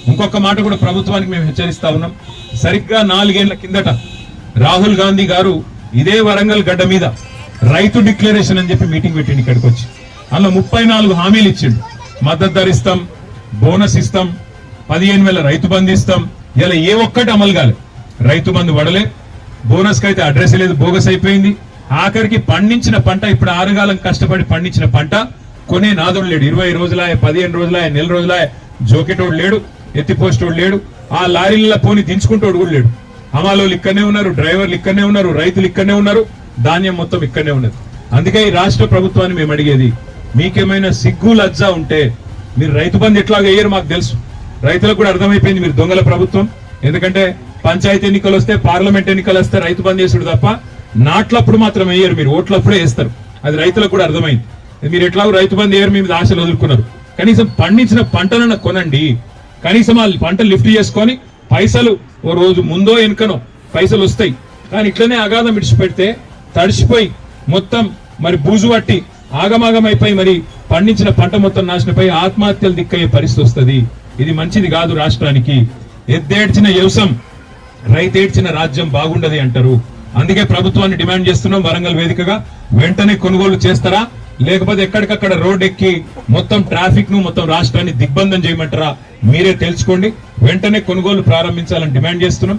ఇంకొక మాట కూడా ప్రభుత్వానికి మేము హెచ్చరిస్తా ఉన్నాం. సరిగ్గా 4 ఏళ్ల కిందట రాహుల్ గాంధీ గారు ఇదే వరంగల్ గడ్డ మీద రైతు డిక్లరేషన్ అని చెప్పి మీటింగ్ పెట్టిండు ఇక్కడికి వచ్చి. అందులో 34 హామీలు ఇచ్చిండు. మద్దతు ధర ఇస్తాం, బోనస్ ఇస్తాం, 15,000 రైతు బంధు ఇస్తాం. ఇలా ఏ ఒక్కటి అమలు కాలేదు. రైతు బంధు పడలే, బోనస్ కైతే అడ్రస్ లేదు, బోగస్ అయిపోయింది. ఆఖరికి పండించిన పంట, ఇప్పుడు 6 కాలం కష్టపడి పండించిన పంట కొనే నాదుడు లేడు. 20 రోజులాయ, 15 రోజులాయ, నెల రోజులాయ, జోకెటోడు లేడు, ఎత్తిపోస్టోడు లేడు, ఆ లారీలలో పోని దించుకుంటోడు కూడా లేడు. హమాలోలు ఇక్కడనే ఉన్నారు, డ్రైవర్లు ఇక్కడనే ఉన్నారు, రైతులు ఇక్కడనే ఉన్నారు, ధాన్యం మొత్తం ఇక్కడనే ఉన్నది. అందుకే ఈ రాష్ట్ర ప్రభుత్వాన్ని మేము అడిగేది, మీకేమైనా సిగ్గు లజ్జ ఉంటే మీరు రైతు బంధు ఎట్లాగ వేయరు మాకు తెలుసు. రైతులకు కూడా అర్థమైపోయింది మీరు దొంగల ప్రభుత్వం. ఎందుకంటే పంచాయతీ ఎన్నికలు వస్తే, పార్లమెంట్ ఎన్నికలు వస్తే రైతు బంధు చేసుడు తప్ప నాట్లప్పుడు మాత్రం వేయరు, మీరు ఓట్లప్పుడే వేస్తారు. అది రైతులకు కూడా అర్థమైంది. మీరు ఎట్లాగో రైతు బంధు వేయరు, మీ మీద ఆశలు వదులుకున్నారు. కనీసం పండించిన పంటలను కొనండి, కనీసం ఆ పంట లిఫ్ట్ చేసుకొని పైసలు ఓ రోజు ముందో వెనుకనో పైసలు వస్తాయి. కానీ ఇట్లనే అగాధం విడిచిపెడితే తడిసిపోయి మొత్తం మరి బూజు పట్టి ఆగమాగమైపోయి మరి పండించిన పంట మొత్తం నాశనపోయి ఆత్మహత్యలు దిక్కయ్యే పరిస్థితి వస్తుంది. ఇది మంచిది కాదు రాష్ట్రానికి. ఎద్దేడ్చిన వ్యవసాయం, రైతేడ్చిన రాజ్యం బాగుండదు అంటారు. అందుకే ప్రభుత్వాన్ని డిమాండ్ చేస్తున్నాం, వరంగల్ వేదికగా వెంటనే కొనుగోలు చేస్తారా, లేకపోతే ఎక్కడికక్కడ రోడ్ ఎక్కి మొత్తం ట్రాఫిక్ ను మొత్తం రాష్ట్రాన్ని దిగ్బంధం చేయమంటారా మీరే తెలుసుకోండి. వెంటనే కొనుగోలు ప్రారంభించాలని డిమాండ్ చేస్తున్నాం.